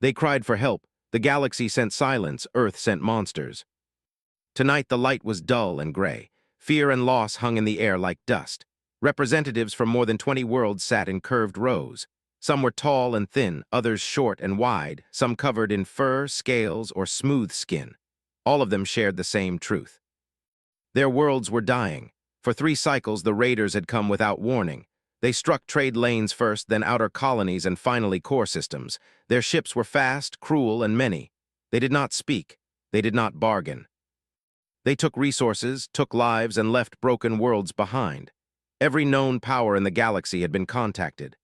They cried for help. The galaxy sent silence, Earth sent monsters. Tonight the light was dull and gray. Fear and loss hung in the air like dust. Representatives from more than 20 worlds sat in curved rows. Some were tall and thin, others short and wide, some covered in fur, scales, or smooth skin. All of them shared the same truth. Their worlds were dying. For 3 cycles, the raiders had come without warning. They struck trade lanes first, then outer colonies, and finally core systems. Their ships were fast, cruel, and many. They did not speak. They did not bargain. They took resources, took lives, and left broken worlds behind. Every known power in the galaxy had been contacted.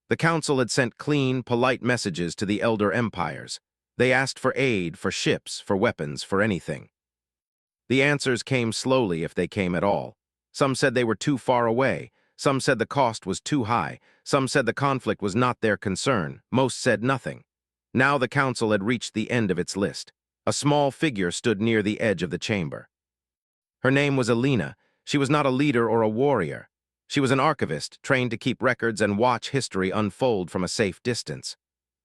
The Council had sent clean, polite messages to the Elder Empires. They asked for aid, for ships, for weapons, for anything. The answers came slowly if they came at all. Some said they were too far away. Some said the cost was too high. Some said the conflict was not their concern. Most said nothing. Now the Council had reached the end of its list. A small figure stood near the edge of the chamber. Her name was Alina. She was not a leader or a warrior. She was an archivist, trained to keep records and watch history unfold from a safe distance.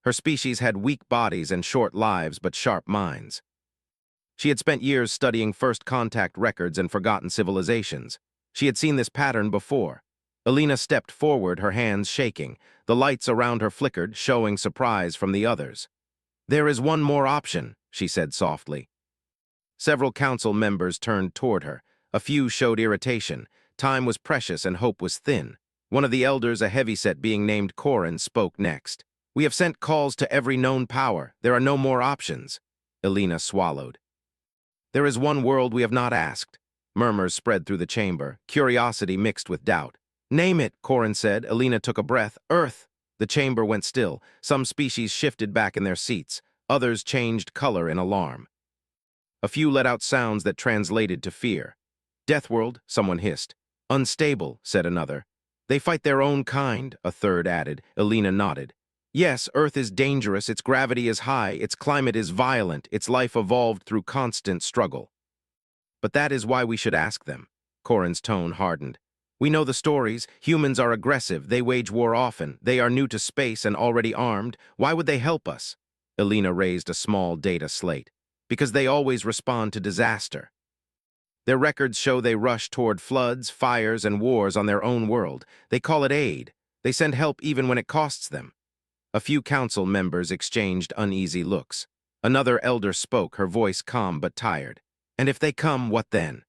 Her species had weak bodies and short lives, but sharp minds. She had spent years studying first contact records and forgotten civilizations. She had seen this pattern before. Alina stepped forward, her hands shaking. The lights around her flickered, showing surprise from the others. "There is one more option," she said softly. Several council members turned toward her. A few showed irritation. Time was precious and hope was thin. One of the elders, a heavyset being named Corin, spoke next. "We have sent calls to every known power. There are no more options." Alina swallowed. "There is one world we have not asked." Murmurs spread through the chamber, curiosity mixed with doubt. "Name it," Corin said. Alina took a breath. "Earth." The chamber went still. Some species shifted back in their seats. Others changed color in alarm. A few let out sounds that translated to fear. "Deathworld," someone hissed. "Unstable," said another. "They fight their own kind," a third added. Alina nodded. "Yes, Earth is dangerous, its gravity is high, its climate is violent, its life evolved through constant struggle." "But that is why we should ask them." Corin's tone hardened. "We know the stories. Humans are aggressive, they wage war often, they are new to space and already armed. Why would they help us?" Alina raised a small data slate. "Because they always respond to disaster. Their records show they rush toward floods, fires, and wars on their own world. They call it aid. They send help even when it costs them." A few council members exchanged uneasy looks. Another elder spoke, her voice calm but tired. "And if they come, what then?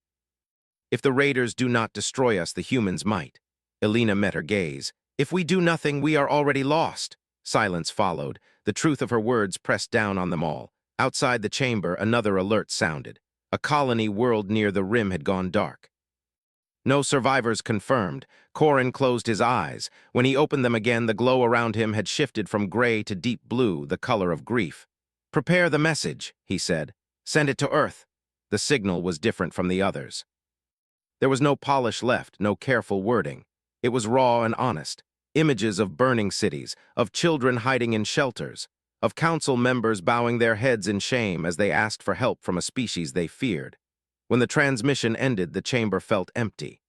If the raiders do not destroy us, the humans might." Alina met her gaze. "If we do nothing, we are already lost." Silence followed. The truth of her words pressed down on them all. Outside the chamber, another alert sounded. A colony world near the rim had gone dark. No survivors confirmed. Corin closed his eyes. When he opened them again, the glow around him had shifted from gray to deep blue, the color of grief. "Prepare the message," he said. "Send it to Earth." The signal was different from the others. There was no polish left, no careful wording. It was raw and honest. Images of burning cities, of children hiding in shelters, of council members bowing their heads in shame as they asked for help from a species they feared. When the transmission ended, the chamber felt empty.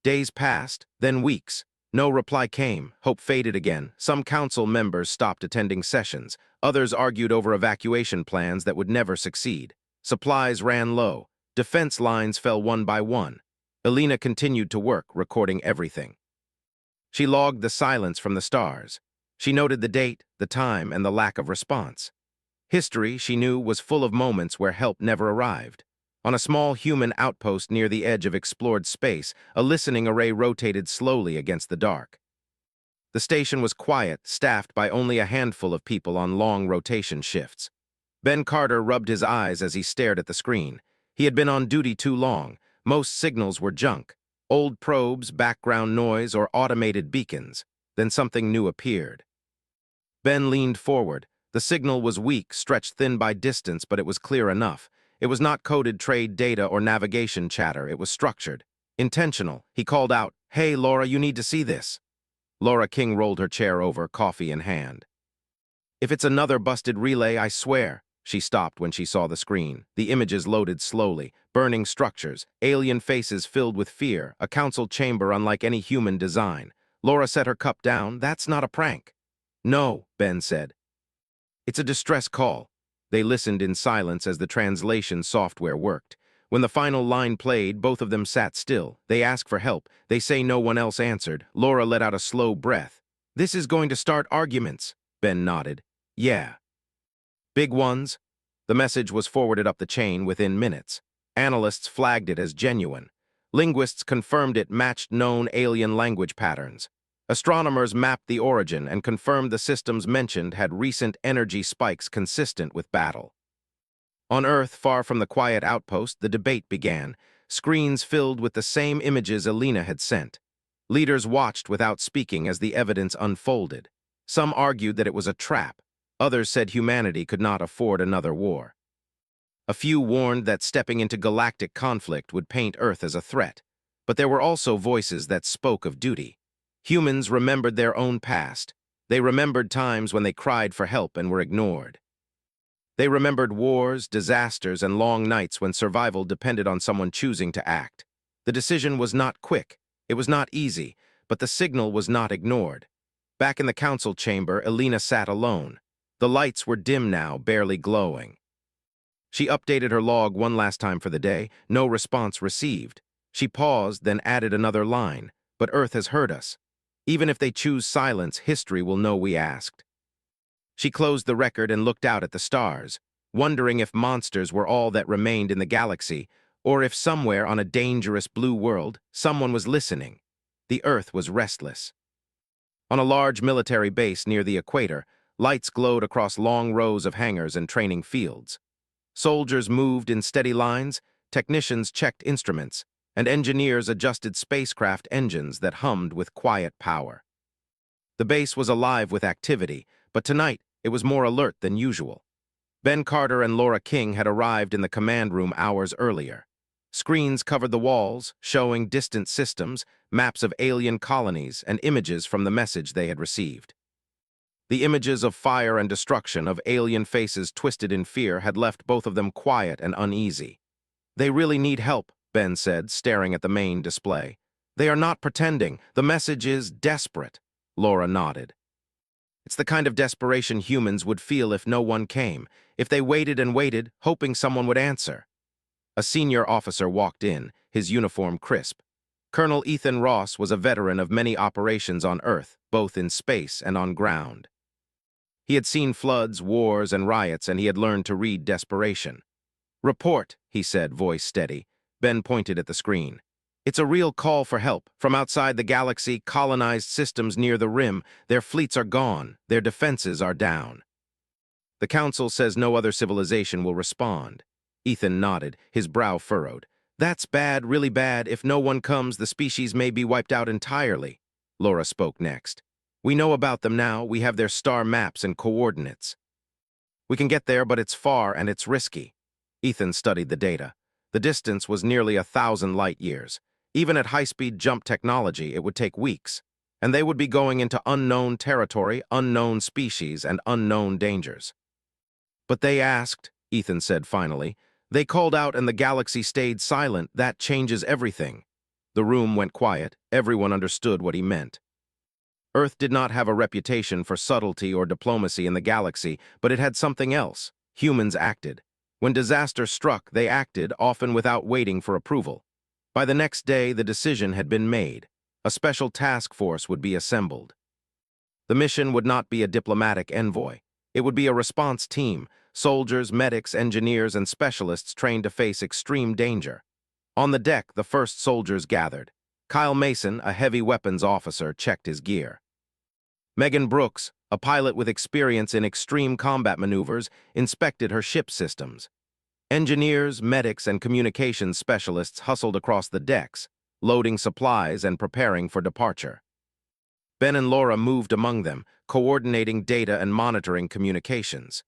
Days passed, then weeks. No reply came. Hope faded again. Some council members stopped attending sessions. Others argued over evacuation plans that would never succeed. Supplies ran low. Defense lines fell one by one. Alina continued to work, recording everything. She logged the silence from the stars. She noted the date, the time, and the lack of response. History, she knew, was full of moments where help never arrived. On a small human outpost near the edge of explored space, a listening array rotated slowly against the dark. The station was quiet, staffed by only a handful of people on long rotation shifts. Ben Carter rubbed his eyes as he stared at the screen. He had been on duty too long. Most signals were junk. Old probes, background noise, or automated beacons. Then something new appeared. Ben leaned forward. The signal was weak, stretched thin by distance, but it was clear enough. It was not coded trade data or navigation chatter. It was structured, intentional. He called out, "Hey, Laura, you need to see this." Laura King rolled her chair over, coffee in hand. "If it's another busted relay, I swear." She stopped when she saw the screen. The images loaded slowly. Burning structures, alien faces filled with fear, a council chamber unlike any human design. Laura set her cup down. "That's not a prank." "No," Ben said. It's a distress call. They listened in silence as the translation software worked. When the final line played, both of them sat still. They asked for help. They say no one else answered. Laura let out a slow breath. This is going to start arguments. Ben nodded. Yeah. Big ones? The message was forwarded up the chain within minutes. Analysts flagged it as genuine. Linguists confirmed it matched known alien language patterns. Astronomers mapped the origin and confirmed the systems mentioned had recent energy spikes consistent with battle. On Earth, far from the quiet outpost, the debate began, screens filled with the same images Alina had sent. Leaders watched without speaking as the evidence unfolded. Some argued that it was a trap. Others said humanity could not afford another war. A few warned that stepping into galactic conflict would paint Earth as a threat. But there were also voices that spoke of duty. Humans remembered their own past. They remembered times when they cried for help and were ignored. They remembered wars, disasters, and long nights when survival depended on someone choosing to act. The decision was not quick. It was not easy, but the signal was not ignored. Back in the council chamber, Alina sat alone. The lights were dim now, barely glowing. She updated her log one last time for the day. No response received. She paused, then added another line. But Earth has heard us. Even if they choose silence, history will know we asked. She closed the record and looked out at the stars, wondering if monsters were all that remained in the galaxy, or if somewhere on a dangerous blue world, someone was listening. The Earth was restless. On a large military base near the equator, lights glowed across long rows of hangars and training fields. Soldiers moved in steady lines, technicians checked instruments, and engineers adjusted spacecraft engines that hummed with quiet power. The base was alive with activity, but tonight it was more alert than usual. Ben Carter and Laura King had arrived in the command room hours earlier. Screens covered the walls, showing distant systems, maps of alien colonies, and images from the message they had received. The images of fire and destruction, of alien faces twisted in fear, had left both of them quiet and uneasy. They really need help, Ben said, staring at the main display. They are not pretending. The message is desperate. Laura nodded. It's the kind of desperation humans would feel if no one came, if they waited and waited, hoping someone would answer. A senior officer walked in, his uniform crisp. Colonel Ethan Ross was a veteran of many operations on Earth, both in space and on ground. He had seen floods, wars, and riots, and he had learned to read desperation. Report, he said, voice steady. Ben pointed at the screen. It's a real call for help. From outside the galaxy, colonized systems near the rim, their fleets are gone, their defenses are down. The Council says no other civilization will respond. Ethan nodded, his brow furrowed. That's bad, really bad. If no one comes, the species may be wiped out entirely. Laura spoke next. We know about them now. We have their star maps and coordinates. We can get there, but it's far and it's risky. Ethan studied the data. The distance was nearly 1,000 light-years. Even at high-speed jump technology, it would take weeks. And they would be going into unknown territory, unknown species, and unknown dangers. But they asked, Ethan said finally. They called out and the galaxy stayed silent. That changes everything. The room went quiet. Everyone understood what he meant. Earth did not have a reputation for subtlety or diplomacy in the galaxy, but it had something else. Humans acted. When disaster struck, they acted, often without waiting for approval. By the next day, the decision had been made. A special task force would be assembled. The mission would not be a diplomatic envoy. It would be a response team, soldiers, medics, engineers, and specialists trained to face extreme danger. On the deck, the first soldiers gathered. Kyle Mason, a heavy weapons officer, checked his gear. Megan Brooks, a pilot with experience in extreme combat maneuvers, inspected her ship systems. Engineers, medics, and communications specialists hustled across the decks, loading supplies and preparing for departure. Ben and Laura moved among them, coordinating data and monitoring communications.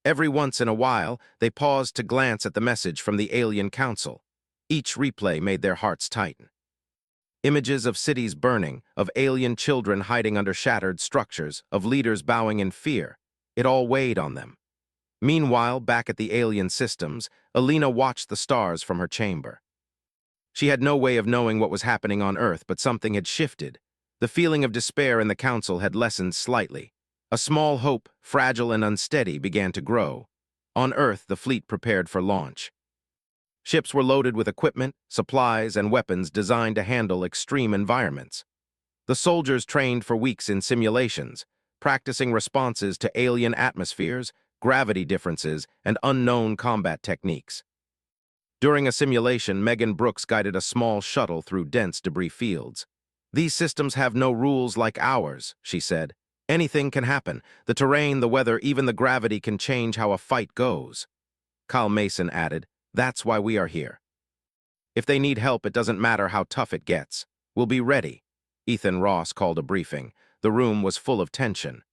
Every once in a while, they paused to glance at the message from the Alien Council. Each replay made their hearts tighten. Images of cities burning, of alien children hiding under shattered structures, of leaders bowing in fear. It all weighed on them. Meanwhile, back at the alien systems, Alina watched the stars from her chamber. She had no way of knowing what was happening on Earth, but something had shifted. The feeling of despair in the council had lessened slightly. A small hope, fragile and unsteady, began to grow. On Earth, the fleet prepared for launch. Ships were loaded with equipment, supplies, and weapons designed to handle extreme environments. The soldiers trained for weeks in simulations, practicing responses to alien atmospheres, gravity differences, and unknown combat techniques. During a simulation, Megan Brooks guided a small shuttle through dense debris fields. "These systems have no rules like ours," she said. "Anything can happen. The terrain, the weather, even the gravity can change how a fight goes." Kyle Mason added, "That's why we are here. If they need help, it doesn't matter how tough it gets. We'll be ready." Ethan Ross called a briefing. The room was full of tension.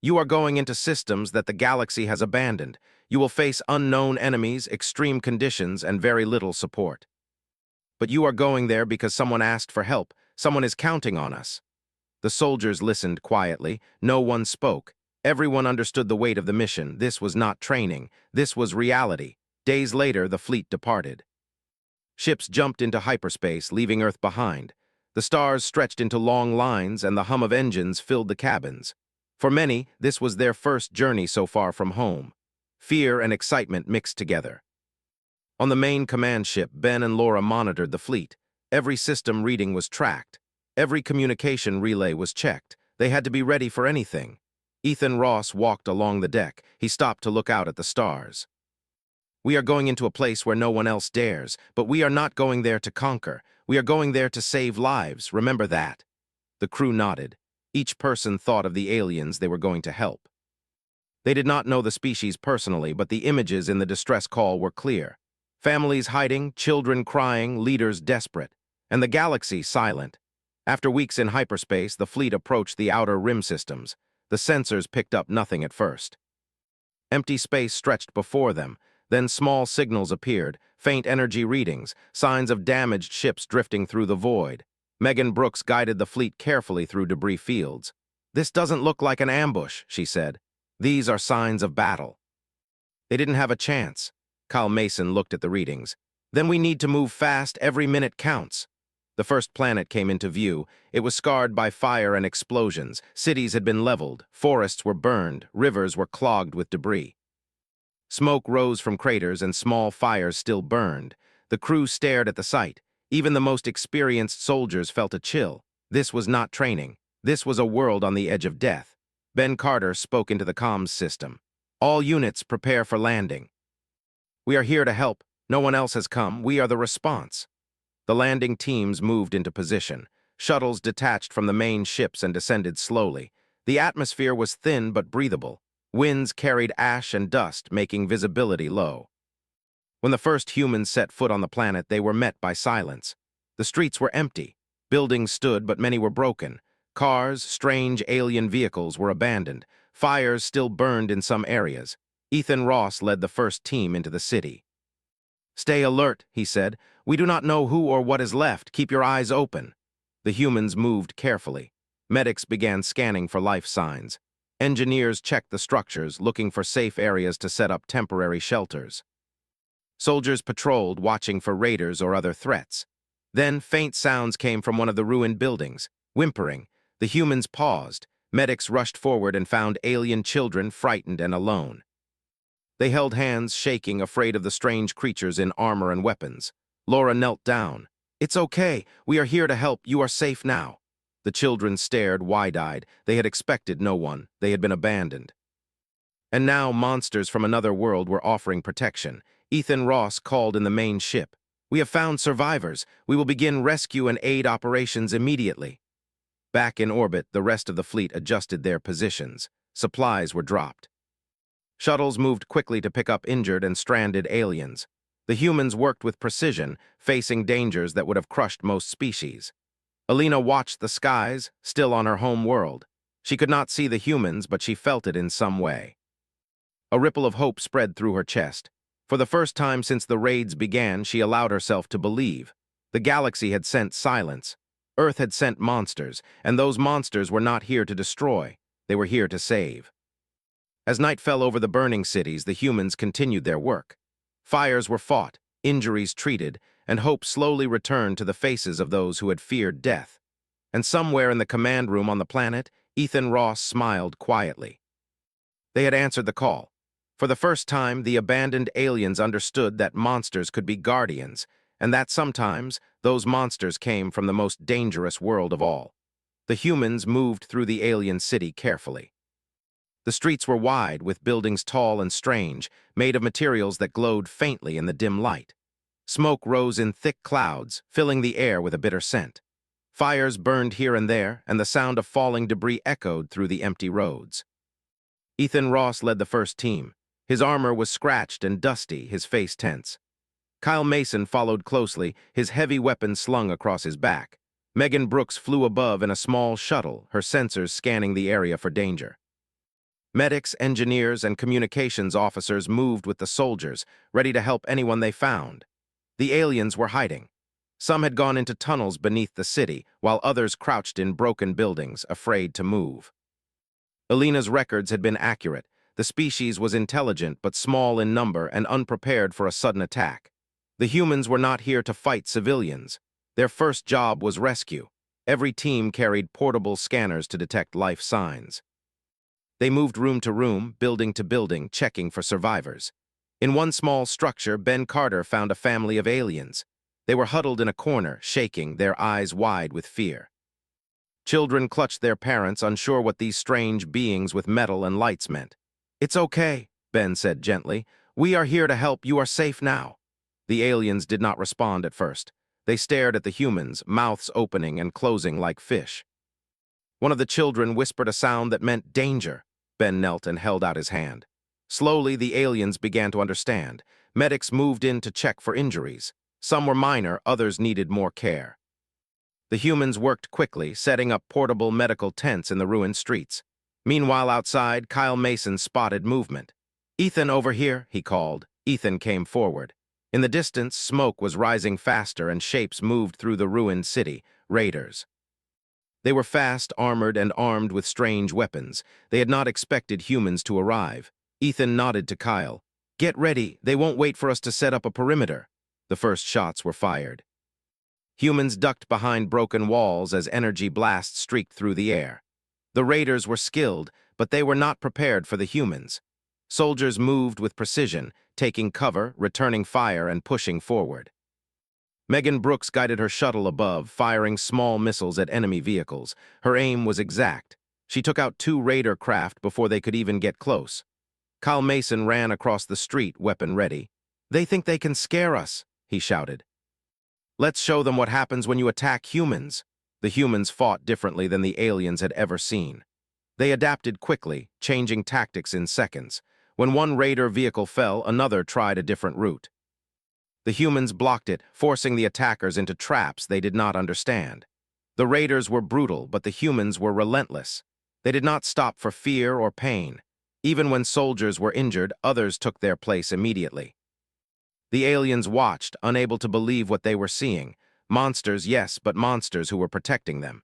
"You are going into systems that the galaxy has abandoned. You will face unknown enemies, extreme conditions, and very little support. But you are going there because someone asked for help. Someone is counting on us." The soldiers listened quietly. No one spoke. Everyone understood the weight of the mission. This was not training. This was reality. Days later, the fleet departed. Ships jumped into hyperspace, leaving Earth behind. The stars stretched into long lines, and the hum of engines filled the cabins. For many, this was their first journey so far from home. Fear and excitement mixed together. On the main command ship, Ben and Laura monitored the fleet. Every system reading was tracked. Every communication relay was checked. They had to be ready for anything. Ethan Ross walked along the deck. He stopped to look out at the stars. "We are going into a place where no one else dares, but we are not going there to conquer. We are going there to save lives. Remember that." The crew nodded. Each person thought of the aliens they were going to help. They did not know the species personally, but the images in the distress call were clear. Families hiding, children crying, leaders desperate, and the galaxy silent. After weeks in hyperspace, the fleet approached the outer rim systems. The sensors picked up nothing at first. Empty space stretched before them. Then small signals appeared, faint energy readings, signs of damaged ships drifting through the void. Megan Brooks guided the fleet carefully through debris fields. "This doesn't look like an ambush," she said. "These are signs of battle." They didn't have a chance. Kyle Mason looked at the readings. "Then we need to move fast. Every minute counts." The first planet came into view. It was scarred by fire and explosions. Cities had been leveled. Forests were burned. Rivers were clogged with debris. Smoke rose from craters and small fires still burned. The crew stared at the sight. Even the most experienced soldiers felt a chill. This was not training. This was a world on the edge of death. Ben Carter spoke into the comms system. "All units prepare for landing. We are here to help. No one else has come. We are the response." The landing teams moved into position. Shuttles detached from the main ships and descended slowly. The atmosphere was thin but breathable. Winds carried ash and dust, making visibility low. When the first humans set foot on the planet, they were met by silence. The streets were empty. Buildings stood, but many were broken. Cars, strange alien vehicles were abandoned. Fires still burned in some areas. Ethan Ross led the first team into the city. "Stay alert," he said. "We do not know who or what is left. Keep your eyes open." The humans moved carefully. Medics began scanning for life signs. Engineers checked the structures, looking for safe areas to set up temporary shelters. Soldiers patrolled, watching for raiders or other threats. Then faint sounds came from one of the ruined buildings. Whimpering. The humans paused. Medics rushed forward and found alien children frightened and alone. They held hands, shaking, afraid of the strange creatures in armor and weapons. Laura knelt down. "It's okay. We are here to help. You are safe now." The children stared wide-eyed. They had expected no one. They had been abandoned. And now monsters from another world were offering protection. Ethan Ross called in the main ship. "We have found survivors. We will begin rescue and aid operations immediately." Back in orbit, the rest of the fleet adjusted their positions. Supplies were dropped. Shuttles moved quickly to pick up injured and stranded aliens. The humans worked with precision, facing dangers that would have crushed most species. Alina watched the skies, still on her home world. She could not see the humans, but she felt it in some way. A ripple of hope spread through her chest. For the first time since the raids began, she allowed herself to believe. The galaxy had sent silence. Earth had sent monsters, and those monsters were not here to destroy. They were here to save. As night fell over the burning cities, the humans continued their work. Fires were fought, injuries treated, and hope slowly returned to the faces of those who had feared death. And somewhere in the command room on the planet, Ethan Ross smiled quietly. They had answered the call. For the first time, the abandoned aliens understood that monsters could be guardians, and that sometimes those monsters came from the most dangerous world of all. The humans moved through the alien city carefully. The streets were wide, with buildings tall and strange, made of materials that glowed faintly in the dim light. Smoke rose in thick clouds, filling the air with a bitter scent. Fires burned here and there, and the sound of falling debris echoed through the empty roads. Ethan Ross led the first team. His armor was scratched and dusty, his face tense. Kyle Mason followed closely, his heavy weapon slung across his back. Megan Brooks flew above in a small shuttle, her sensors scanning the area for danger. Medics, engineers, and communications officers moved with the soldiers, ready to help anyone they found. The aliens were hiding. Some had gone into tunnels beneath the city, while others crouched in broken buildings, afraid to move. Alina's records had been accurate. The species was intelligent but small in number and unprepared for a sudden attack. The humans were not here to fight civilians. Their first job was rescue. Every team carried portable scanners to detect life signs. They moved room to room, building to building, checking for survivors. In one small structure, Ben Carter found a family of aliens. They were huddled in a corner, shaking, their eyes wide with fear. Children clutched their parents, unsure what these strange beings with metal and lights meant. "It's okay," Ben said gently. "We are here to help. You are safe now." The aliens did not respond at first. They stared at the humans, mouths opening and closing like fish. One of the children whispered a sound that meant danger. Ben knelt and held out his hand. Slowly, the aliens began to understand. Medics moved in to check for injuries. Some were minor, others needed more care. The humans worked quickly, setting up portable medical tents in the ruined streets. Meanwhile, outside, Kyle Mason spotted movement. "Ethan, over here," he called. Ethan came forward. In the distance, smoke was rising faster and shapes moved through the ruined city, raiders. They were fast, armored, and armed with strange weapons. They had not expected humans to arrive. Ethan nodded to Kyle. "Get ready, they won't wait for us to set up a perimeter." The first shots were fired. Humans ducked behind broken walls as energy blasts streaked through the air. The raiders were skilled, but they were not prepared for the humans. Soldiers moved with precision, taking cover, returning fire, and pushing forward. Megan Brooks guided her shuttle above, firing small missiles at enemy vehicles. Her aim was exact. She took out 2 raider craft before they could even get close. Kyle Mason ran across the street, weapon ready. "They think they can scare us," he shouted. "Let's show them what happens when you attack humans." The humans fought differently than the aliens had ever seen. They adapted quickly, changing tactics in seconds. When one raider vehicle fell, another tried a different route. The humans blocked it, forcing the attackers into traps they did not understand. The raiders were brutal, but the humans were relentless. They did not stop for fear or pain. Even when soldiers were injured, others took their place immediately. The aliens watched, unable to believe what they were seeing. Monsters, yes, but monsters who were protecting them.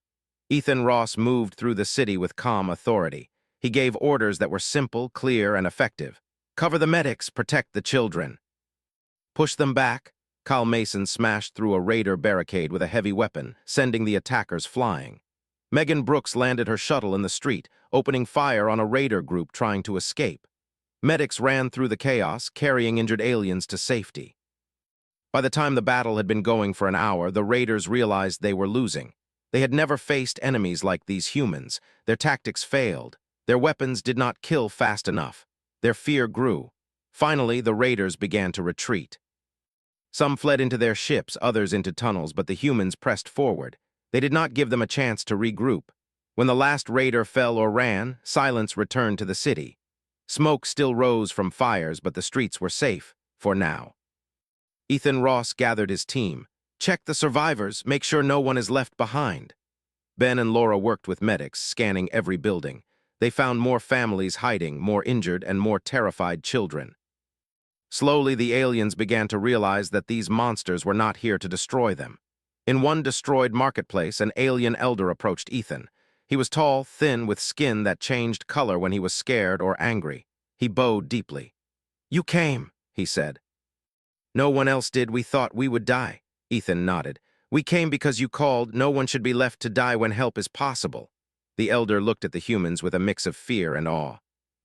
Ethan Ross moved through the city with calm authority. He gave orders that were simple, clear, and effective. "Cover the medics, protect the children." "Push them back." Kyle Mason smashed through a raider barricade with a heavy weapon, sending the attackers flying. Megan Brooks landed her shuttle in the street, opening fire on a raider group trying to escape. Medics ran through the chaos, carrying injured aliens to safety. By the time the battle had been going for an hour, the raiders realized they were losing. They had never faced enemies like these humans. Their tactics failed. Their weapons did not kill fast enough. Their fear grew. Finally, the raiders began to retreat. Some fled into their ships, others into tunnels, but the humans pressed forward. They did not give them a chance to regroup. When the last raider fell or ran, silence returned to the city. Smoke still rose from fires, but the streets were safe, for now. Ethan Ross gathered his team. "Check the survivors, make sure no one is left behind." Ben and Laura worked with medics, scanning every building. They found more families hiding, more injured, and more terrified children. Slowly, the aliens began to realize that these monsters were not here to destroy them. In one destroyed marketplace, an alien elder approached Ethan. He was tall, thin, with skin that changed color when he was scared or angry. He bowed deeply. "You came," he said. "No one else did. We thought we would die." Ethan nodded. "We came because you called. No one should be left to die when help is possible." The elder looked at the humans with a mix of fear and awe.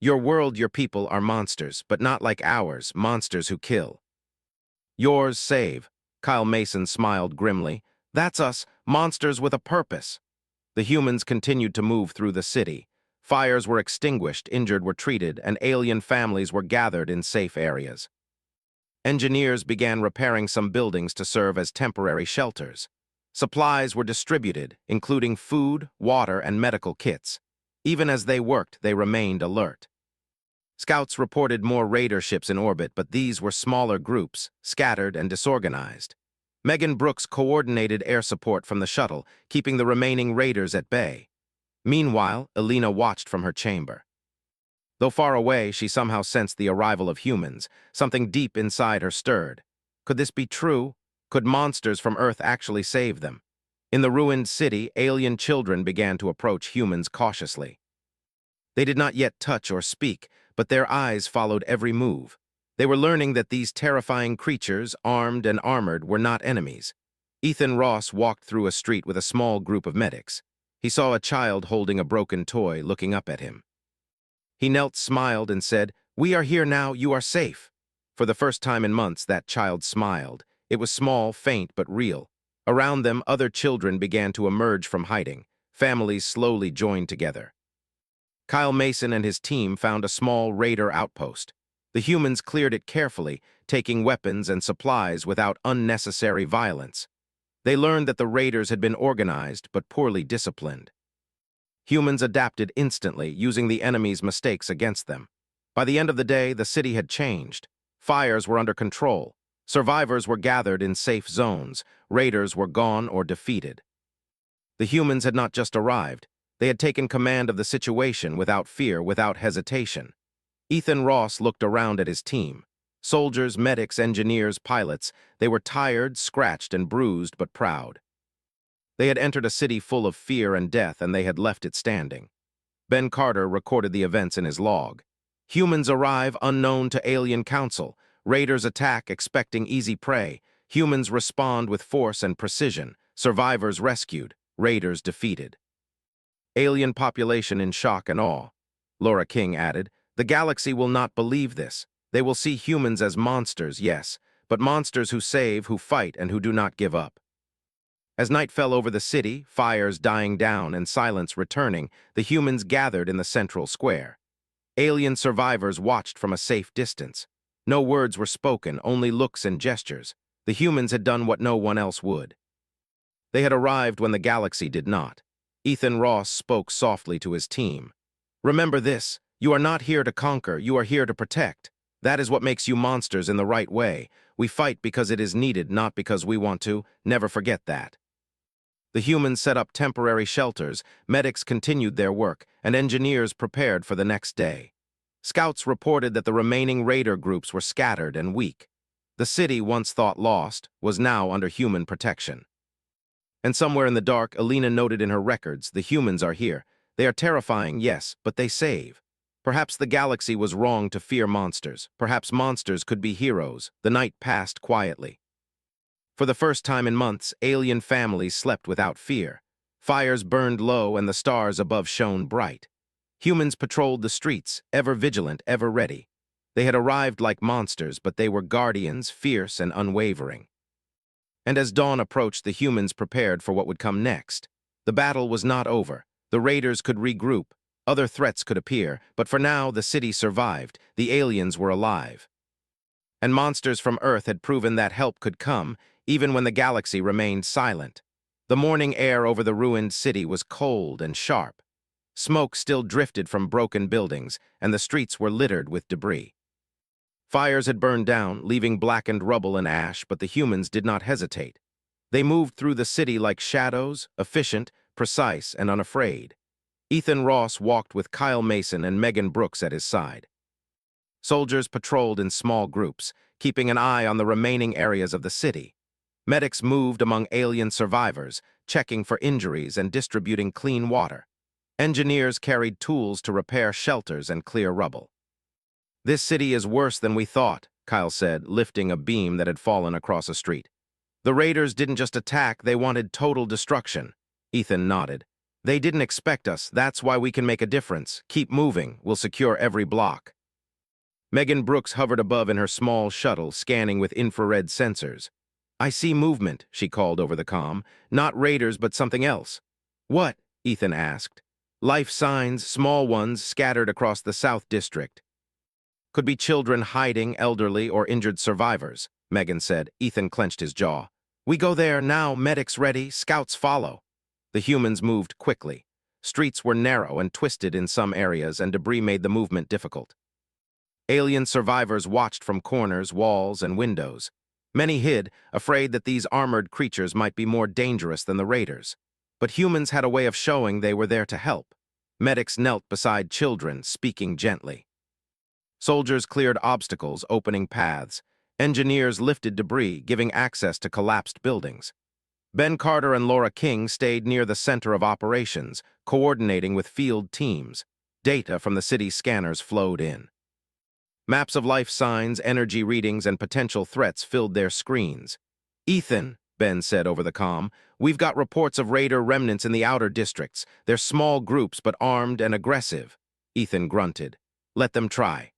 Your world, your people are monsters, but not like ours, monsters who kill. Yours save. Kyle Mason smiled grimly. That's us, monsters with a purpose. The humans continued to move through the city. Fires were extinguished, injured were treated, and alien families were gathered in safe areas. Engineers began repairing some buildings to serve as temporary shelters. Supplies were distributed, including food, water, and medical kits. Even as they worked, they remained alert. Scouts reported more raider ships in orbit, but these were smaller groups, scattered and disorganized. Megan Brooks coordinated air support from the shuttle, keeping the remaining raiders at bay. Meanwhile, Elena watched from her chamber. Though far away, she somehow sensed the arrival of humans. Something deep inside her stirred. Could this be true? Could monsters from Earth actually save them? In the ruined city, alien children began to approach humans cautiously. They did not yet touch or speak, but their eyes followed every move. They were learning that these terrifying creatures, armed and armored, were not enemies. Ethan Ross walked through a street with a small group of medics. He saw a child holding a broken toy looking up at him. He knelt, smiled, and said, "We are here now, you are safe." For the first time in months, that child smiled. It was small, faint, but real. Around them, other children began to emerge from hiding. Families slowly joined together. Kyle Mason and his team found a small raider outpost. The humans cleared it carefully, taking weapons and supplies without unnecessary violence. They learned that the raiders had been organized but poorly disciplined. Humans adapted instantly, using the enemy's mistakes against them. By the end of the day, the city had changed. Fires were under control. Survivors were gathered in safe zones. Raiders were gone or defeated. The humans had not just arrived. They had taken command of the situation without fear, without hesitation. Ethan Ross looked around at his team. Soldiers, medics, engineers, pilots. They were tired, scratched, and bruised, but proud. They had entered a city full of fear and death, and they had left it standing. Ben Carter recorded the events in his log. Humans arrive unknown to alien council. Raiders attack, expecting easy prey. Humans respond with force and precision. Survivors rescued. Raiders defeated. Alien population in shock and awe. Laura King added, "The galaxy will not believe this. They will see humans as monsters, yes, but monsters who save, who fight, and who do not give up." As night fell over the city, fires dying down and silence returning, the humans gathered in the central square. Alien survivors watched from a safe distance. No words were spoken, only looks and gestures. The humans had done what no one else would. They had arrived when the galaxy did not. Ethan Ross spoke softly to his team. "Remember this, you are not here to conquer, you are here to protect. That is what makes you monsters in the right way. We fight because it is needed, not because we want to. Never forget that." The humans set up temporary shelters, medics continued their work, and engineers prepared for the next day. Scouts reported that the remaining raider groups were scattered and weak. The city, once thought lost, was now under human protection. And somewhere in the dark, Elena noted in her records, "The humans are here. They are terrifying, yes, but they save." Perhaps the galaxy was wrong to fear monsters. Perhaps monsters could be heroes. The night passed quietly. For the first time in months, alien families slept without fear. Fires burned low and the stars above shone bright. Humans patrolled the streets, ever vigilant, ever ready. They had arrived like monsters, but they were guardians, fierce and unwavering. And as dawn approached, the humans prepared for what would come next. The battle was not over. The raiders could regroup. Other threats could appear, but for now, the city survived. The aliens were alive. And monsters from Earth had proven that help could come, even when the galaxy remained silent. The morning air over the ruined city was cold and sharp. Smoke still drifted from broken buildings, and the streets were littered with debris. Fires had burned down, leaving blackened rubble and ash, but the humans did not hesitate. They moved through the city like shadows, efficient, precise, and unafraid. Ethan Ross walked with Kyle Mason and Megan Brooks at his side. Soldiers patrolled in small groups, keeping an eye on the remaining areas of the city. Medics moved among alien survivors, checking for injuries and distributing clean water. Engineers carried tools to repair shelters and clear rubble. "This city is worse than we thought," Kyle said, lifting a beam that had fallen across a street. "The raiders didn't just attack, they wanted total destruction." Ethan nodded. They didn't expect us, that's why we can make a difference. Keep moving, we'll secure every block. Megan Brooks hovered above in her small shuttle, scanning with infrared sensors. I see movement, she called over the comm. Not raiders, but something else. What? Ethan asked. Life signs, small ones, scattered across the South District. Could be children hiding, elderly, or injured survivors, Megan said. Ethan clenched his jaw. We go there now, medics ready, scouts follow. The humans moved quickly. Streets were narrow and twisted in some areas, and debris made the movement difficult. Alien survivors watched from corners, walls, and windows. Many hid, afraid that these armored creatures might be more dangerous than the raiders. But humans had a way of showing they were there to help. Medics knelt beside children, speaking gently. Soldiers cleared obstacles, opening paths. Engineers lifted debris, giving access to collapsed buildings. Ben Carter and Laura King stayed near the center of operations, coordinating with field teams. Data from the city's scanners flowed in. Maps of life signs, energy readings, and potential threats filled their screens. Ethan, Ben said over the comm, we've got reports of raider remnants in the outer districts. They're small groups, but armed and aggressive. Ethan grunted. Let them try.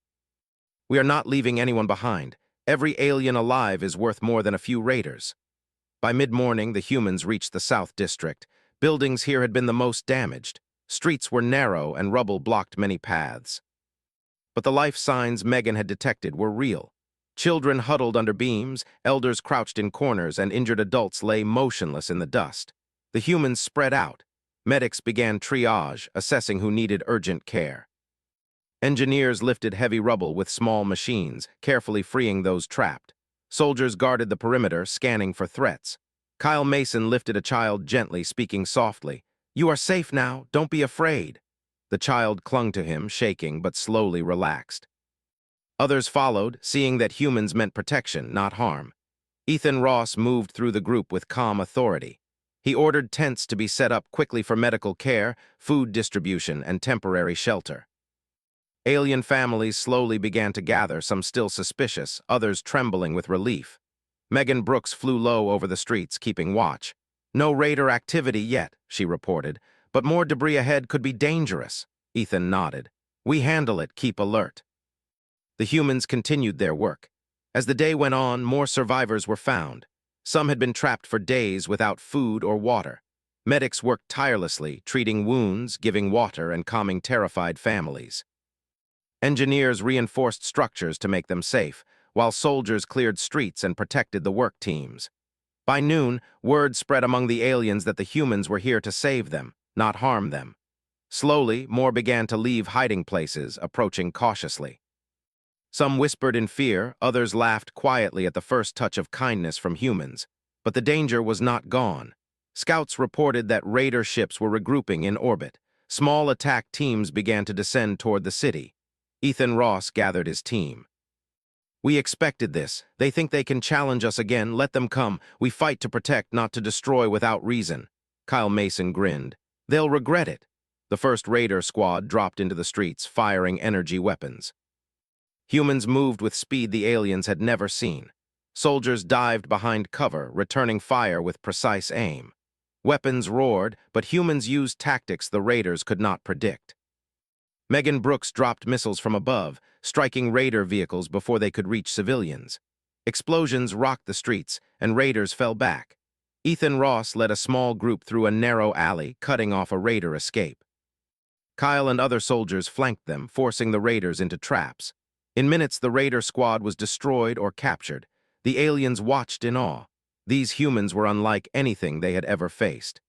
We are not leaving anyone behind. Every alien alive is worth more than a few raiders. By mid-morning, the humans reached the South District. Buildings here had been the most damaged. Streets were narrow and rubble blocked many paths. But the life signs Megan had detected were real. Children huddled under beams, elders crouched in corners, and injured adults lay motionless in the dust. The humans spread out. Medics began triage, assessing who needed urgent care. Engineers lifted heavy rubble with small machines, carefully freeing those trapped. Soldiers guarded the perimeter, scanning for threats. Kyle Mason lifted a child gently, speaking softly. You are safe now, don't be afraid. The child clung to him, shaking, but slowly relaxed. Others followed, seeing that humans meant protection, not harm. Ethan Ross moved through the group with calm authority. He ordered tents to be set up quickly for medical care, food distribution, and temporary shelter. Alien families slowly began to gather, some still suspicious, others trembling with relief. Megan Brooks flew low over the streets, keeping watch. No raider activity yet, she reported, but more debris ahead could be dangerous. Ethan nodded. We handle it, keep alert. The humans continued their work. As the day went on, more survivors were found. Some had been trapped for days without food or water. Medics worked tirelessly, treating wounds, giving water, and calming terrified families. Engineers reinforced structures to make them safe, while soldiers cleared streets and protected the work teams. By noon, word spread among the aliens that the humans were here to save them, not harm them. Slowly, more began to leave hiding places, approaching cautiously. Some whispered in fear, others laughed quietly at the first touch of kindness from humans. But the danger was not gone. Scouts reported that raider ships were regrouping in orbit. Small attack teams began to descend toward the city. Ethan Ross gathered his team. We expected this. They think they can challenge us again. Let them come. We fight to protect, not to destroy without reason. Kyle Mason grinned. They'll regret it. The first raider squad dropped into the streets, firing energy weapons. Humans moved with speed the aliens had never seen. Soldiers dived behind cover, returning fire with precise aim. Weapons roared, but humans used tactics the raiders could not predict. Megan Brooks dropped missiles from above, striking raider vehicles before they could reach civilians. Explosions rocked the streets, and raiders fell back. Ethan Ross led a small group through a narrow alley, cutting off a raider escape. Kyle and other soldiers flanked them, forcing the raiders into traps. In minutes, the raider squad was destroyed or captured. The aliens watched in awe. These humans were unlike anything they had ever faced.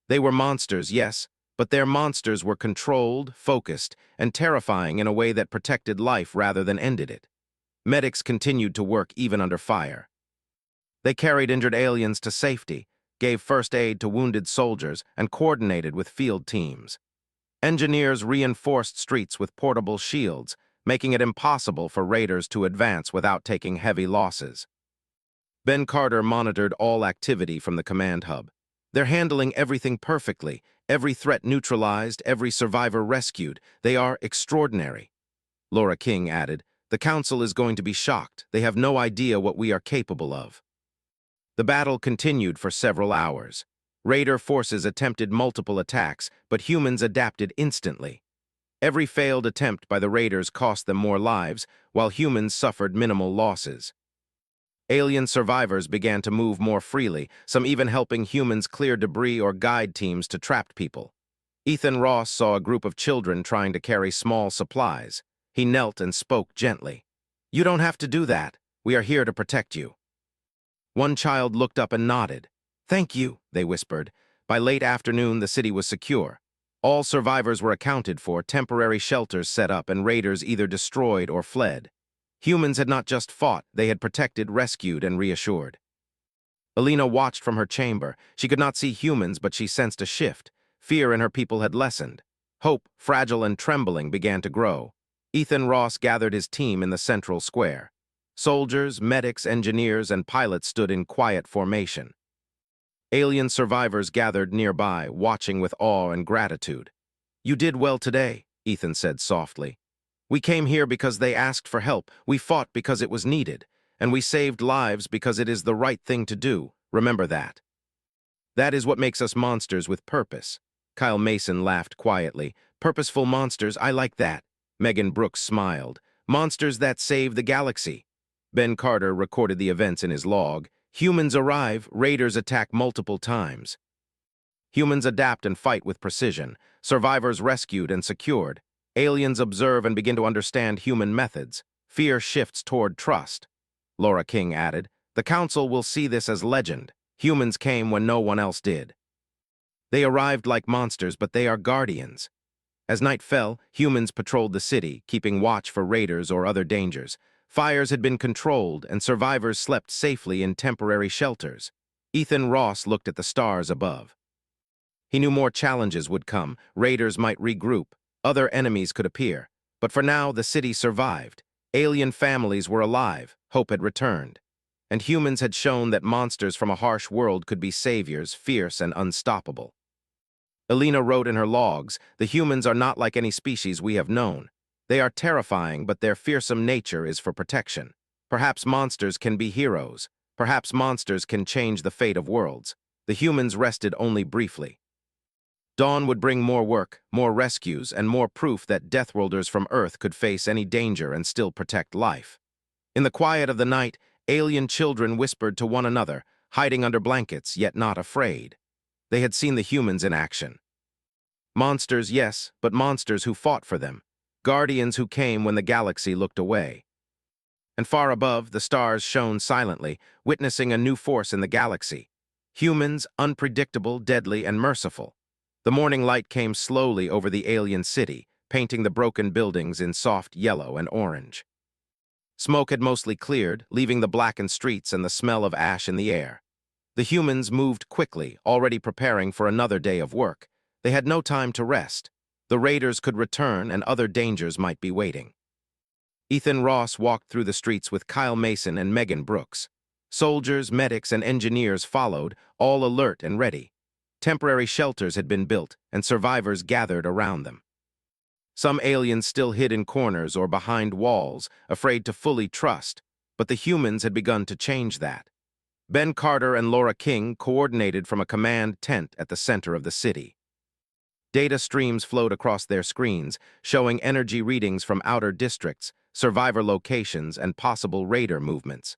They were monsters, yes, but their monsters were controlled, focused, and terrifying in a way that protected life rather than ended it. Medics continued to work even under fire. They carried injured aliens to safety, gave first aid to wounded soldiers, and coordinated with field teams. Engineers reinforced streets with portable shields, making it impossible for raiders to advance without taking heavy losses. Ben Carter monitored all activity from the command hub. They're handling everything perfectly, every threat neutralized, every survivor rescued. They are extraordinary. Laura King added, the Council is going to be shocked. They have no idea what we are capable of. The battle continued for several hours. Raider forces attempted multiple attacks, but humans adapted instantly. Every failed attempt by the raiders cost them more lives, while humans suffered minimal losses. Alien survivors began to move more freely, some even helping humans clear debris or guide teams to trapped people. Ethan Ross saw a group of children trying to carry small supplies. He knelt and spoke gently. "You don't have to do that. We are here to protect you." One child looked up and nodded. "Thank you," they whispered. By late afternoon, the city was secure. All survivors were accounted for, temporary shelters set up, and raiders either destroyed or fled. Humans had not just fought, they had protected, rescued, and reassured. Alina watched from her chamber. She could not see humans, but she sensed a shift. Fear in her people had lessened. Hope, fragile and trembling, began to grow. Ethan Ross gathered his team in the central square. Soldiers, medics, engineers, and pilots stood in quiet formation. Alien survivors gathered nearby, watching with awe and gratitude. "You did well today," Ethan said softly. "We came here because they asked for help. We fought because it was needed. And we saved lives because it is the right thing to do. Remember that." "That is what makes us monsters with purpose." Kyle Mason laughed quietly. "Purposeful monsters, I like that." Megan Brooks smiled. "Monsters that save the galaxy." Ben Carter recorded the events in his log. Humans arrive, raiders attack multiple times. Humans adapt and fight with precision. Survivors rescued and secured. Aliens observe and begin to understand human methods. Fear shifts toward trust. Laura King added, "The Council will see this as legend. Humans came when no one else did. They arrived like monsters, but they are guardians." As night fell, humans patrolled the city, keeping watch for raiders or other dangers. Fires had been controlled, and survivors slept safely in temporary shelters. Ethan Ross looked at the stars above. He knew more challenges would come. Raiders might regroup. Other enemies could appear. But for now, the city survived. Alien families were alive. Hope had returned. And humans had shown that monsters from a harsh world could be saviors, fierce and unstoppable. Alina wrote in her logs, "The humans are not like any species we have known. They are terrifying, but their fearsome nature is for protection. Perhaps monsters can be heroes. Perhaps monsters can change the fate of worlds." The humans rested only briefly. Dawn would bring more work, more rescues, and more proof that Deathworlders from Earth could face any danger and still protect life. In the quiet of the night, alien children whispered to one another, hiding under blankets, yet not afraid. They had seen the humans in action. Monsters, yes, but monsters who fought for them. Guardians who came when the galaxy looked away. And far above, the stars shone silently, witnessing a new force in the galaxy. Humans, unpredictable, deadly, and merciful. The morning light came slowly over the alien city, painting the broken buildings in soft yellow and orange. Smoke had mostly cleared, leaving the blackened streets and the smell of ash in the air. The humans moved quickly, already preparing for another day of work. They had no time to rest. The raiders could return and other dangers might be waiting. Ethan Ross walked through the streets with Kyle Mason and Megan Brooks. Soldiers, medics, and engineers followed, all alert and ready. Temporary shelters had been built, and survivors gathered around them. Some aliens still hid in corners or behind walls, afraid to fully trust, but the humans had begun to change that. Ben Carter and Laura King coordinated from a command tent at the center of the city. Data streams flowed across their screens, showing energy readings from outer districts, survivor locations, and possible raider movements.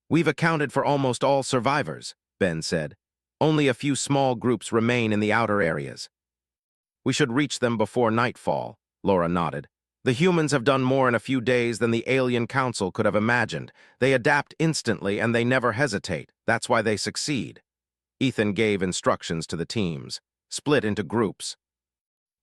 "We've accounted for almost all survivors," Ben said. "Only a few small groups remain in the outer areas." "We should reach them before nightfall," Laura nodded. "The humans have done more in a few days than the Alien Council could have imagined. They adapt instantly and they never hesitate. That's why they succeed." Ethan gave instructions to the teams. Split into groups.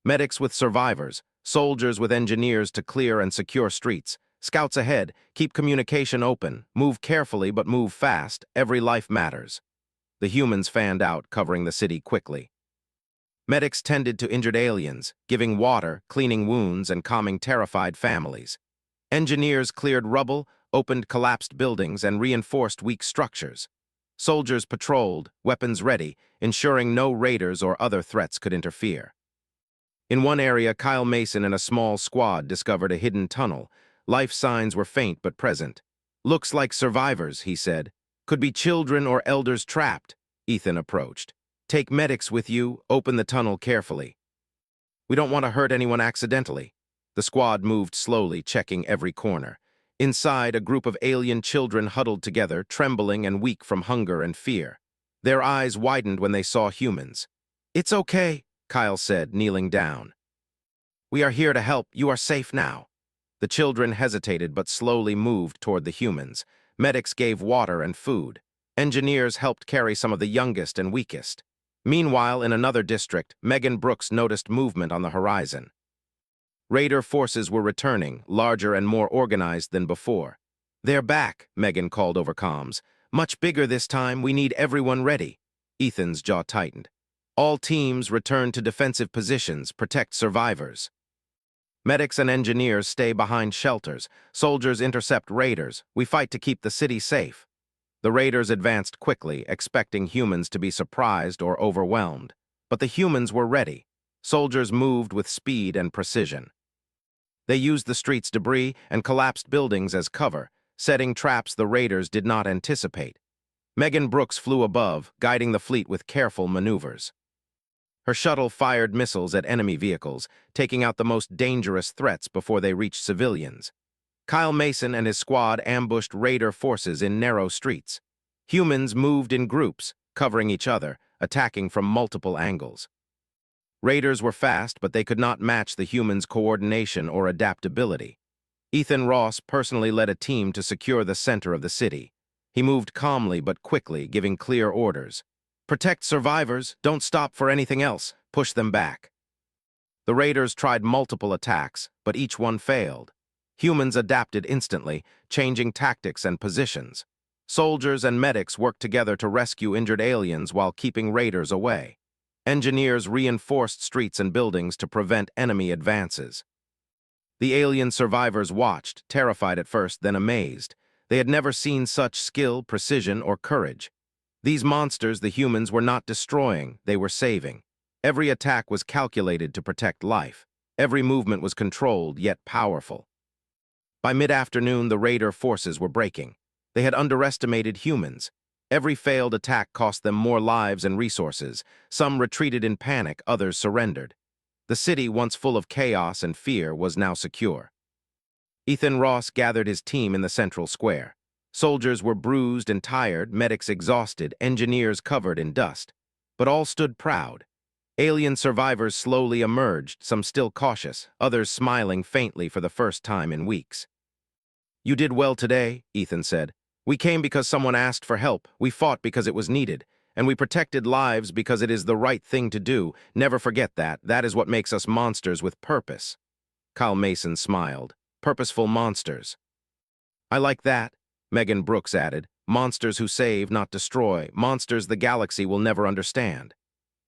Medics with survivors, soldiers with engineers to clear and secure streets. Scouts ahead, keep communication open, move carefully but move fast, every life matters. The humans fanned out, covering the city quickly. Medics tended to injured aliens, giving water, cleaning wounds, and calming terrified families. Engineers cleared rubble, opened collapsed buildings, and reinforced weak structures. Soldiers patrolled, weapons ready, ensuring no raiders or other threats could interfere. In one area, Kyle Mason and a small squad discovered a hidden tunnel. Life signs were faint but present. "Looks like survivors," he said. "Could be children or elders trapped." Ethan approached. Take medics with you, open the tunnel carefully. We don't want to hurt anyone accidentally. The squad moved slowly, checking every corner. Inside, a group of alien children huddled together, trembling and weak from hunger and fear. Their eyes widened when they saw humans. "It's okay," Kyle said, kneeling down. "We are here to help. You are safe now." The children hesitated but slowly moved toward the humans. Medics gave water and food. Engineers helped carry some of the youngest and weakest. Meanwhile, in another district, Megan Brooks noticed movement on the horizon. Raider forces were returning, larger and more organized than before. "They're back," Megan called over comms. "Much bigger this time. We need everyone ready." Ethan's jaw tightened. All teams return to defensive positions, protect survivors. Medics and engineers stay behind shelters. Soldiers intercept raiders. We fight to keep the city safe. The raiders advanced quickly, expecting humans to be surprised or overwhelmed. But the humans were ready. Soldiers moved with speed and precision. They used the street's debris and collapsed buildings as cover, setting traps the raiders did not anticipate. Megan Brooks flew above, guiding the fleet with careful maneuvers. Her shuttle fired missiles at enemy vehicles, taking out the most dangerous threats before they reached civilians. Kyle Mason and his squad ambushed raider forces in narrow streets. Humans moved in groups, covering each other, attacking from multiple angles. Raiders were fast, but they could not match the humans' coordination or adaptability. Ethan Ross personally led a team to secure the center of the city. He moved calmly but quickly, giving clear orders. "Protect survivors, don't stop for anything else, push them back." The raiders tried multiple attacks, but each one failed. Humans adapted instantly, changing tactics and positions. Soldiers and medics worked together to rescue injured aliens while keeping raiders away. Engineers reinforced streets and buildings to prevent enemy advances. The alien survivors watched, terrified at first, then amazed. They had never seen such skill, precision, or courage. These monsters the humans were not destroying, they were saving. Every attack was calculated to protect life. Every movement was controlled, yet powerful. By mid-afternoon, the raider forces were breaking. They had underestimated humans. Every failed attack cost them more lives and resources. Some retreated in panic, others surrendered. The city, once full of chaos and fear, was now secure. Ethan Ross gathered his team in the central square. Soldiers were bruised and tired, medics exhausted, engineers covered in dust. But all stood proud. Alien survivors slowly emerged, some still cautious, others smiling faintly for the first time in weeks. "You did well today," Ethan said. "We came because someone asked for help, we fought because it was needed, and we protected lives because it is the right thing to do. Never forget that. That is what makes us monsters with purpose." Kyle Mason smiled. "Purposeful monsters." "I like that," Megan Brooks added. "Monsters who save, not destroy. Monsters the galaxy will never understand."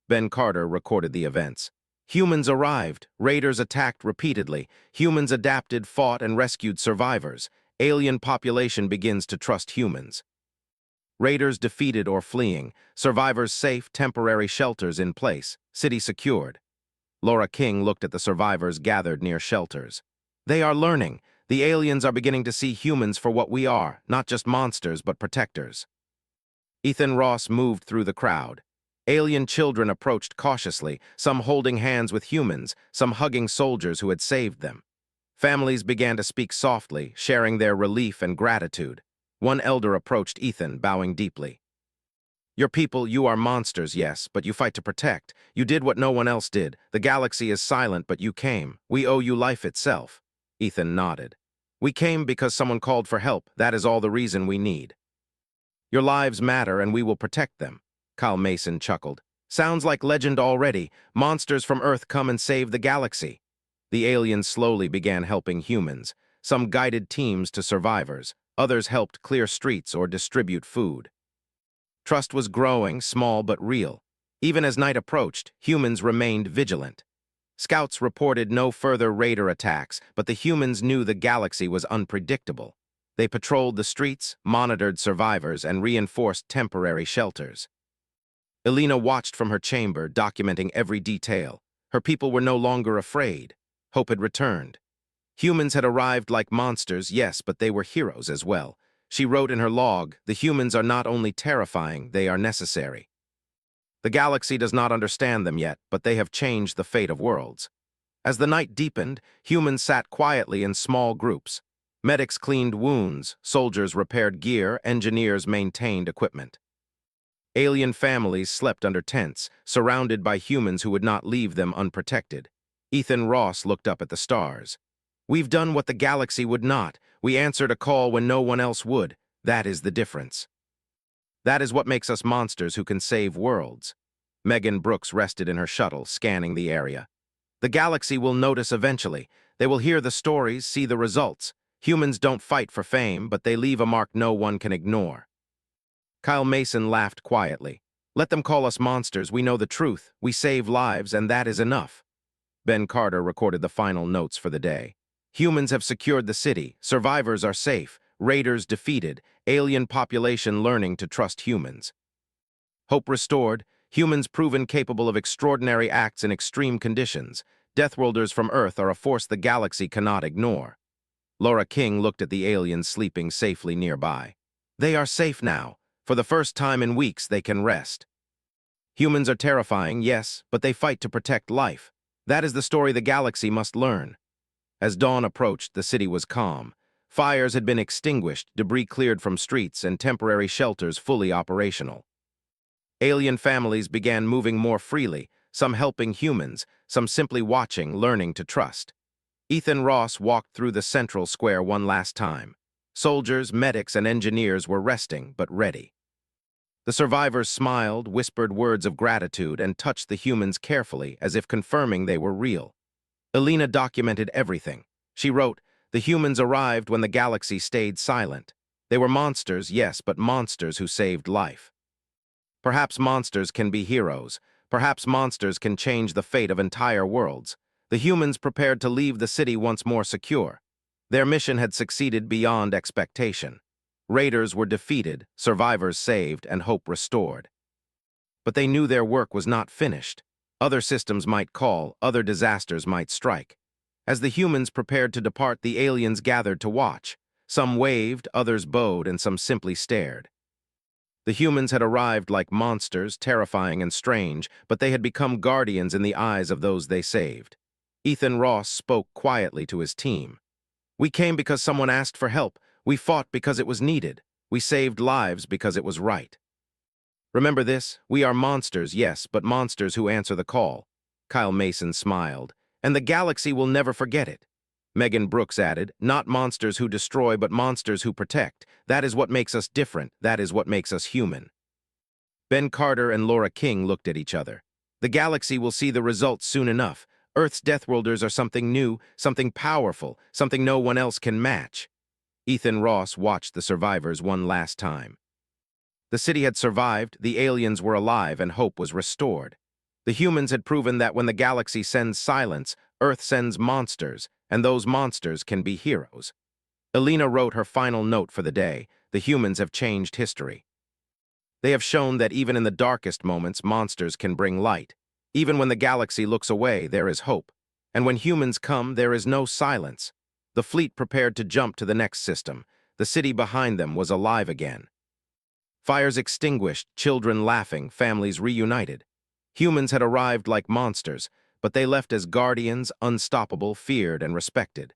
Ben Carter recorded the events. Humans arrived. Raiders attacked repeatedly. Humans adapted, fought, and rescued survivors. Alien population begins to trust humans. Raiders defeated or fleeing. Survivors safe, temporary shelters in place. City secured. Laura King looked at the survivors gathered near shelters. "They are learning. The aliens are beginning to see humans for what we are, not just monsters, but protectors." Ethan Ross moved through the crowd. Alien children approached cautiously, some holding hands with humans, some hugging soldiers who had saved them. Families began to speak softly, sharing their relief and gratitude. One elder approached Ethan, bowing deeply. "Your people, you are monsters, yes, but you fight to protect. You did what no one else did. The galaxy is silent, but you came. We owe you life itself." Ethan nodded. "We came because someone called for help. That is all the reason we need." "Your lives matter, and we will protect them." Kyle Mason chuckled. "Sounds like legend already. Monsters from Earth come and save the galaxy." The aliens slowly began helping humans. Some guided teams to survivors. Others helped clear streets or distribute food. Trust was growing, small but real. Even as night approached, humans remained vigilant. Scouts reported no further raider attacks, but the humans knew the galaxy was unpredictable. They patrolled the streets, monitored survivors, and reinforced temporary shelters. Elena watched from her chamber, documenting every detail. Her people were no longer afraid. Hope had returned. Humans had arrived like monsters, yes, but they were heroes as well. She wrote in her log, "The humans are not only terrifying, they are necessary." The galaxy does not understand them yet, but they have changed the fate of worlds. As the night deepened, humans sat quietly in small groups. Medics cleaned wounds, soldiers repaired gear, engineers maintained equipment. Alien families slept under tents, surrounded by humans who would not leave them unprotected. Ethan Ross looked up at the stars. "We've done what the galaxy would not. We answered a call when no one else would. That is the difference. That is what makes us monsters who can save worlds." Megan Brooks rested in her shuttle, scanning the area. "The galaxy will notice eventually. They will hear the stories, see the results. Humans don't fight for fame, but they leave a mark no one can ignore." Kyle Mason laughed quietly. "Let them call us monsters. We know the truth. We save lives, and that is enough." Ben Carter recorded the final notes for the day. "Humans have secured the city. Survivors are safe. Raiders defeated. Alien population learning to trust humans. Hope restored. Humans proven capable of extraordinary acts in extreme conditions. Deathworlders from Earth are a force the galaxy cannot ignore." Laura King looked at the aliens sleeping safely nearby. "They are safe now. For the first time in weeks, they can rest." Humans are terrifying, yes, but they fight to protect life. That is the story the galaxy must learn. As dawn approached, the city was calm. Fires had been extinguished, debris cleared from streets, and temporary shelters fully operational. Alien families began moving more freely, some helping humans, some simply watching, learning to trust. Ethan Ross walked through the central square one last time. Soldiers, medics, and engineers were resting, but ready. The survivors smiled, whispered words of gratitude, and touched the humans carefully, as if confirming they were real. Elena documented everything. She wrote, "The humans arrived when the galaxy stayed silent. They were monsters, yes, but monsters who saved life. Perhaps monsters can be heroes. Perhaps monsters can change the fate of entire worlds." The humans prepared to leave the city once more secure. Their mission had succeeded beyond expectation. Raiders were defeated, survivors saved, and hope restored. But they knew their work was not finished. Other systems might call, other disasters might strike. As the humans prepared to depart, the aliens gathered to watch. Some waved, others bowed, and some simply stared. The humans had arrived like monsters, terrifying and strange, but they had become guardians in the eyes of those they saved. Ethan Ross spoke quietly to his team. "We came because someone asked for help. We fought because it was needed. We saved lives because it was right. Remember this, we are monsters, yes, but monsters who answer the call." Kyle Mason smiled. "And the galaxy will never forget it." Megan Brooks added, "Not monsters who destroy, but monsters who protect. That is what makes us different. That is what makes us human." Ben Carter and Laura King looked at each other. "The galaxy will see the results soon enough. Earth's Deathworlders are something new, something powerful, something no one else can match." Ethan Ross watched the survivors one last time. The city had survived, the aliens were alive, and hope was restored. The humans had proven that when the galaxy sends silence, Earth sends monsters, and those monsters can be heroes. Elena wrote her final note for the day. The humans have changed history. They have shown that even in the darkest moments, monsters can bring light. Even when the galaxy looks away, there is hope. And when humans come, there is no silence. The fleet prepared to jump to the next system. The city behind them was alive again. Fires extinguished, children laughing, families reunited. Humans had arrived like monsters, but they left as guardians, unstoppable, feared, and respected.